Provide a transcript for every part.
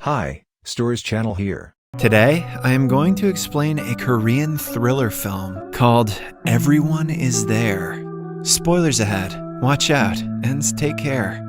Hi, Stores Channel here. Today, I am going to explain a Korean thriller film called Everyone is There. Spoilers ahead. Watch out and take care.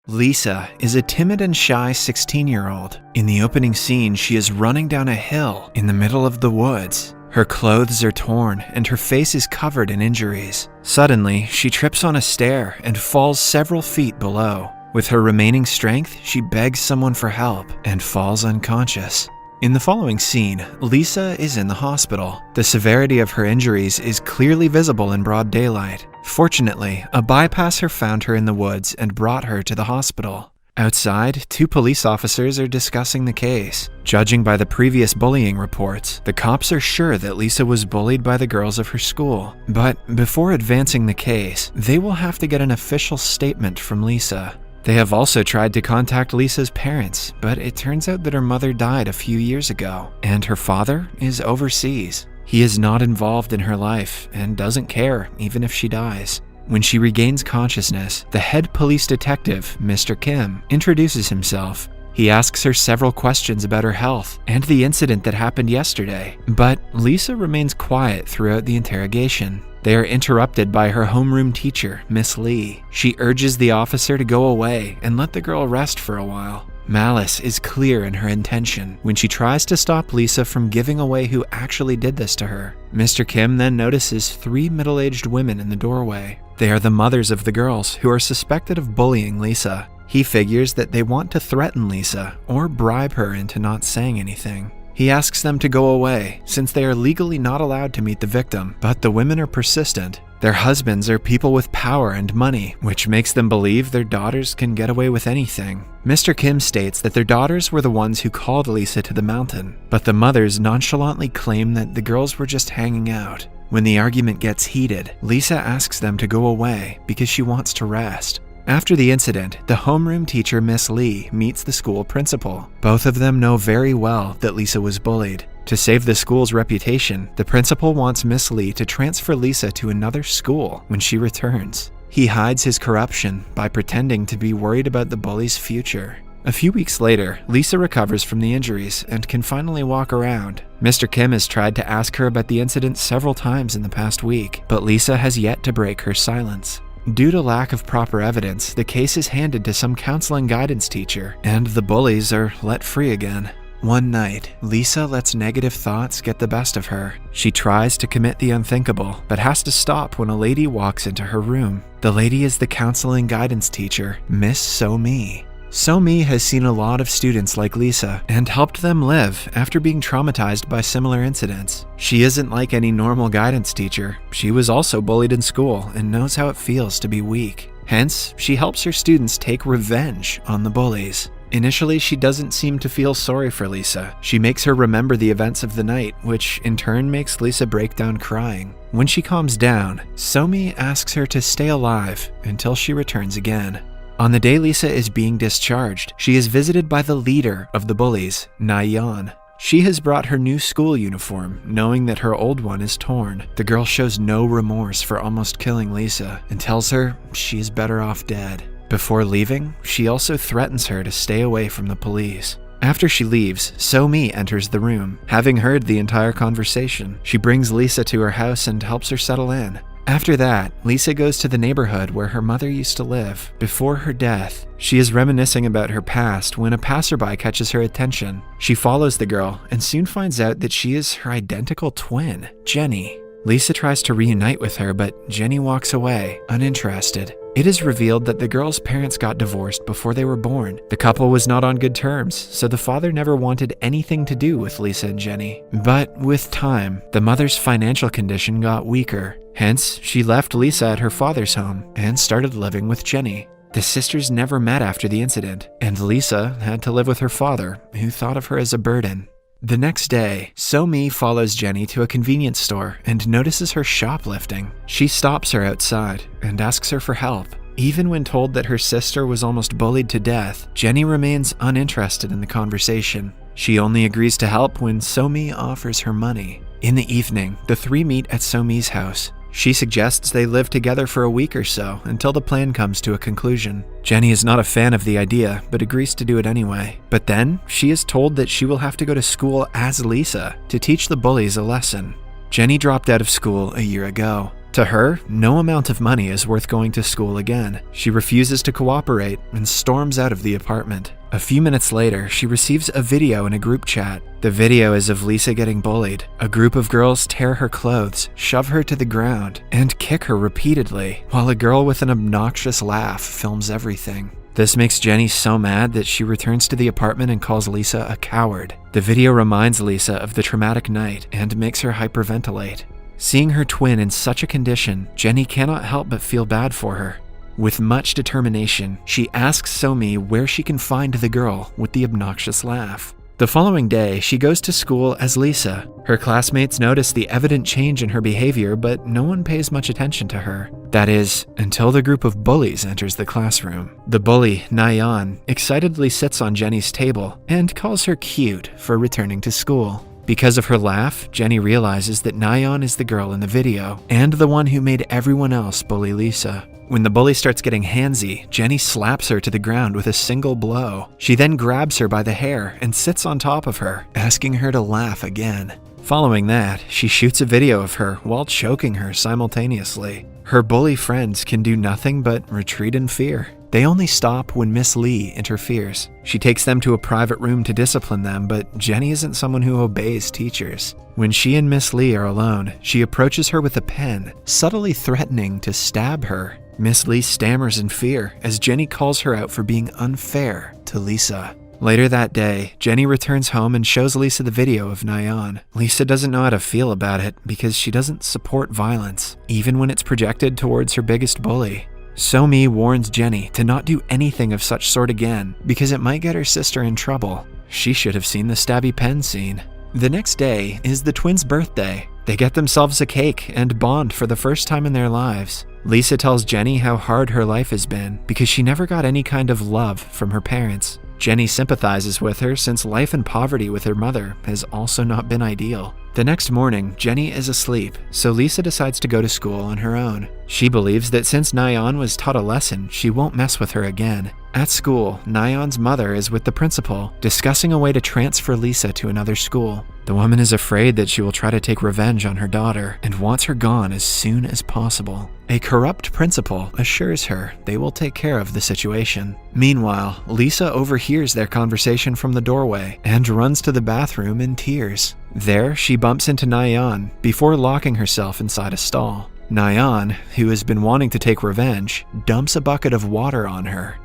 Lisa is a timid and shy 16-year-old. In the opening scene, she is running down a hill in the middle of the woods. Her clothes are torn and her face is covered in injuries. Suddenly, she trips on a stair and falls several feet below. With her remaining strength, she begs someone for help and falls unconscious. In the following scene, Lisa is in the hospital. The severity of her injuries is clearly visible in broad daylight. Fortunately, a bypasser found her in the woods and brought her to the hospital. Outside, 2 police officers are discussing the case. Judging by the previous bullying reports, the cops are sure that Lisa was bullied by the girls of her school. But before advancing the case, they will have to get an official statement from Lisa. They have also tried to contact Lisa's parents, but it turns out that her mother died a few years ago, and her father is overseas. He is not involved in her life and doesn't care even if she dies. When she regains consciousness, the head police detective, Mr. Kim, introduces himself. He asks her several questions about her health and the incident that happened yesterday, but Lisa remains quiet throughout the interrogation. They are interrupted by her homeroom teacher, Miss Lee. She urges the officer to go away and let the girl rest for a while. Malice is clear in her intention when she tries to stop Lisa from giving away who actually did this to her. Mr. Kim then notices 3 middle-aged women in the doorway. They are the mothers of the girls who are suspected of bullying Lisa. He figures that they want to threaten Lisa or bribe her into not saying anything. He asks them to go away since they are legally not allowed to meet the victim, but the women are persistent. Their husbands are people with power and money, which makes them believe their daughters can get away with anything. Mr. Kim states that their daughters were the ones who called Lisa to the mountain, but the mothers nonchalantly claim that the girls were just hanging out. When the argument gets heated, Lisa asks them to go away because she wants to rest. After the incident, the homeroom teacher, Miss Lee, meets the school principal. Both of them know very well that Lisa was bullied. To save the school's reputation, the principal wants Miss Lee to transfer Lisa to another school when she returns. He hides his corruption by pretending to be worried about the bully's future. A few weeks later, Lisa recovers from the injuries and can finally walk around. Mr. Kim has tried to ask her about the incident several times in the past week, but Lisa has yet to break her silence. Due to lack of proper evidence, the case is handed to some counseling guidance teacher, and the bullies are let free again. One night, Lisa lets negative thoughts get the best of her. She tries to commit the unthinkable, but has to stop when a lady walks into her room. The lady is the counseling guidance teacher, Miss Soo Yeon. Soo Yeon has seen a lot of students like Lisa and helped them live after being traumatized by similar incidents. She isn't like any normal guidance teacher. She was also bullied in school and knows how it feels to be weak. Hence, she helps her students take revenge on the bullies. Initially, she doesn't seem to feel sorry for Lisa. She makes her remember the events of the night, which in turn makes Lisa break down crying. When she calms down, Soo Yeon asks her to stay alive until she returns again. On the day Lisa is being discharged, she is visited by the leader of the bullies, Yeon. She has brought her new school uniform, knowing that her old one is torn. The girl shows no remorse for almost killing Lisa and tells her she is better off dead. Before leaving, she also threatens her to stay away from the police. After she leaves, Soo Yeon enters the room. Having heard the entire conversation, she brings Lisa to her house and helps her settle in. After that, Lisa goes to the neighborhood where her mother used to live. Before her death, she is reminiscing about her past when a passerby catches her attention. She follows the girl and soon finds out that she is her identical twin, Jenny. Lisa tries to reunite with her, but Jenny walks away, uninterested. It is revealed that the girl's parents got divorced before they were born. The couple was not on good terms, so the father never wanted anything to do with Lisa and Jenny. But with time, the mother's financial condition got weaker. Hence, she left Lisa at her father's home and started living with Jenny. The sisters never met after the incident, and Lisa had to live with her father, who thought of her as a burden. The next day, Soo Yeon follows Jenny to a convenience store and notices her shoplifting. She stops her outside and asks her for help. Even when told that her sister was almost bullied to death, Jenny remains uninterested in the conversation. She only agrees to help when Soo Yeon offers her money. In the evening, the 3 meet at Soo Yeon's house. She suggests they live together for a week or so until the plan comes to a conclusion. Jenny is not a fan of the idea, but agrees to do it anyway. But then, she is told that she will have to go to school as Lisa to teach the bullies a lesson. Jenny dropped out of school a year ago. To her, no amount of money is worth going to school again. She refuses to cooperate and storms out of the apartment. A few minutes later, she receives a video in a group chat. The video is of Lisa getting bullied. A group of girls tear her clothes, shove her to the ground, and kick her repeatedly, while a girl with an obnoxious laugh films everything. This makes Jenny so mad that she returns to the apartment and calls Lisa a coward. The video reminds Lisa of the traumatic night and makes her hyperventilate. Seeing her twin in such a condition, Jenny cannot help but feel bad for her. With much determination, she asks Somi where she can find the girl with the obnoxious laugh. The following day, she goes to school as Lisa. Her classmates notice the evident change in her behavior, but no one pays much attention to her. That is, until the group of bullies enters the classroom. The bully, Nayeon, excitedly sits on Jenny's table and calls her cute for returning to school. Because of her laugh, Jenny realizes that Nayeon is the girl in the video and the one who made everyone else bully Lisa. When the bully starts getting handsy, Jenny slaps her to the ground with a single blow. She then grabs her by the hair and sits on top of her, asking her to laugh again. Following that, she shoots a video of her while choking her simultaneously. Her bully friends can do nothing but retreat in fear. They only stop when Miss Lee interferes. She takes them to a private room to discipline them, but Jenny isn't someone who obeys teachers. When she and Miss Lee are alone, she approaches her with a pen, subtly threatening to stab her. Miss Lee stammers in fear as Jenny calls her out for being unfair to Lisa. Later that day, Jenny returns home and shows Lisa the video of Nayeon. Lisa doesn't know how to feel about it because she doesn't support violence, even when it's projected towards her biggest bully. Somi warns Jenny to not do anything of such sort again because it might get her sister in trouble. She should have seen the stabby pen scene. The next day is the twins' birthday. They get themselves a cake and bond for the first time in their lives. Lisa tells Jenny how hard her life has been because she never got any kind of love from her parents. Jenny sympathizes with her since life in poverty with her mother has also not been ideal. The next morning, Jenny is asleep, so Lisa decides to go to school on her own. She believes that since Nayeon was taught a lesson, she won't mess with her again. At school, Nayeon's mother is with the principal, discussing a way to transfer Lisa to another school. The woman is afraid that she will try to take revenge on her daughter and wants her gone as soon as possible. A corrupt principal assures her they will take care of the situation. Meanwhile, Lisa overhears their conversation from the doorway and runs to the bathroom in tears. There, she bumps into Nayeon before locking herself inside a stall. Nayeon, who has been wanting to take revenge, dumps a bucket of water on her.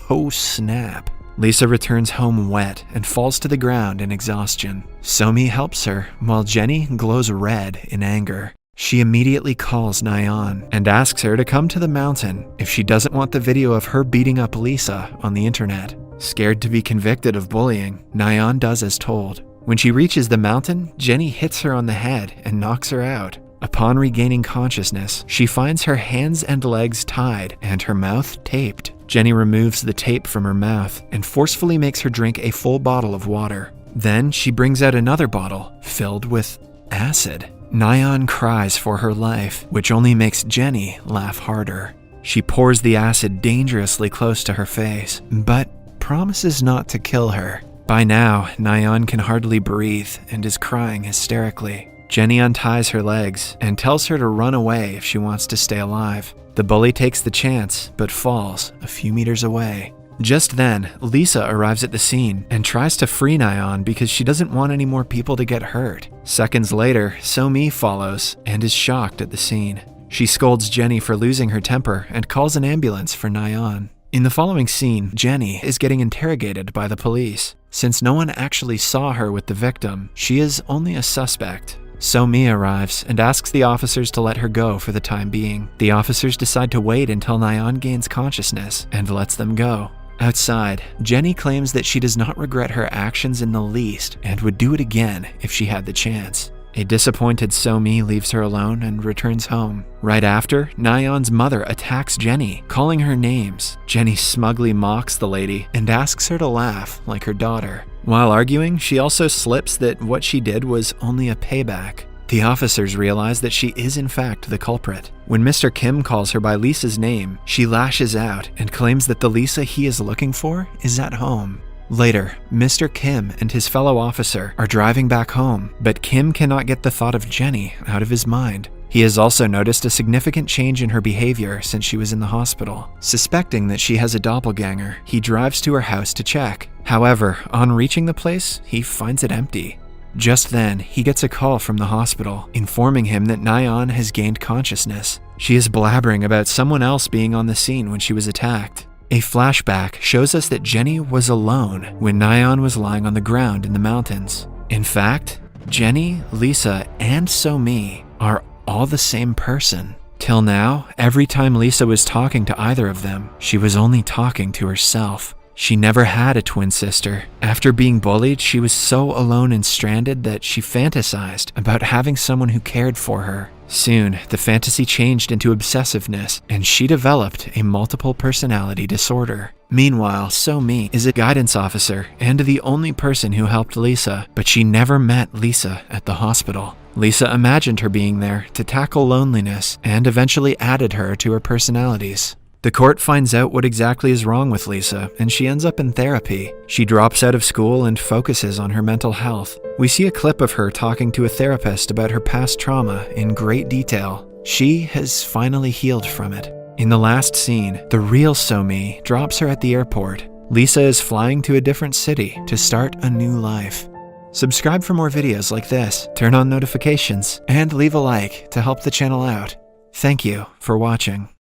Oh snap. Lisa returns home wet and falls to the ground in exhaustion. Somi helps her, while Jenny glows red in anger. She immediately calls Nayeon and asks her to come to the mountain if she doesn't want the video of her beating up Lisa on the internet. Scared to be convicted of bullying, Nayeon does as told. When she reaches the mountain, Jenny hits her on the head and knocks her out. Upon regaining consciousness, she finds her hands and legs tied and her mouth taped. Jenny removes the tape from her mouth and forcefully makes her drink a full bottle of water. Then she brings out another bottle filled with acid. Nayeon cries for her life, which only makes Jenny laugh harder. She pours the acid dangerously close to her face, but promises not to kill her. By now, Nayeon can hardly breathe and is crying hysterically. Jenny unties her legs and tells her to run away if she wants to stay alive. The bully takes the chance, but falls a few meters away. Just then, Lisa arrives at the scene and tries to free Nayeon because she doesn't want any more people to get hurt. Seconds later, Somi follows and is shocked at the scene. She scolds Jenny for losing her temper and calls an ambulance for Nayeon. In the following scene, Jenny is getting interrogated by the police. Since no one actually saw her with the victim, she is only a suspect. Somi arrives and asks the officers to let her go for the time being. The officers decide to wait until Nayeon gains consciousness and lets them go. Outside, Jenny claims that she does not regret her actions in the least and would do it again if she had the chance. A disappointed Somi leaves her alone and returns home. Right after, Nayeon's mother attacks Jenny, calling her names. Jenny smugly mocks the lady and asks her to laugh like her daughter. While arguing, she also slips that what she did was only a payback. The officers realize that she is in fact the culprit. When Mr. Kim calls her by Lisa's name, she lashes out and claims that the Lisa he is looking for is at home. Later, Mr. Kim and his fellow officer are driving back home, but Kim cannot get the thought of Jenny out of his mind. He has also noticed a significant change in her behavior since she was in the hospital. Suspecting that she has a doppelganger, he drives to her house to check. However, on reaching the place, he finds it empty. Just then, he gets a call from the hospital, informing him that Nayeon has gained consciousness. She is blabbering about someone else being on the scene when she was attacked. A flashback shows us that Jenny was alone when Nayeon was lying on the ground in the mountains. In fact, Jenny, Lisa, and So-mi are all the same person. Till now, every time Lisa was talking to either of them, she was only talking to herself. She never had a twin sister. After being bullied, she was so alone and stranded that she fantasized about having someone who cared for her. Soon, the fantasy changed into obsessiveness, and she developed a multiple personality disorder. Meanwhile, So-mi is a guidance officer and the only person who helped Lisa, but she never met Lisa at the hospital. Lisa imagined her being there to tackle loneliness and eventually added her to her personalities. The court finds out what exactly is wrong with Lisa, and she ends up in therapy. She drops out of school and focuses on her mental health. We see a clip of her talking to a therapist about her past trauma in great detail. She has finally healed from it. In the last scene, the real So-mi drops her at the airport. Lisa is flying to a different city to start a new life. Subscribe for more videos like this, turn on notifications, and leave a like to help the channel out. Thank you for watching.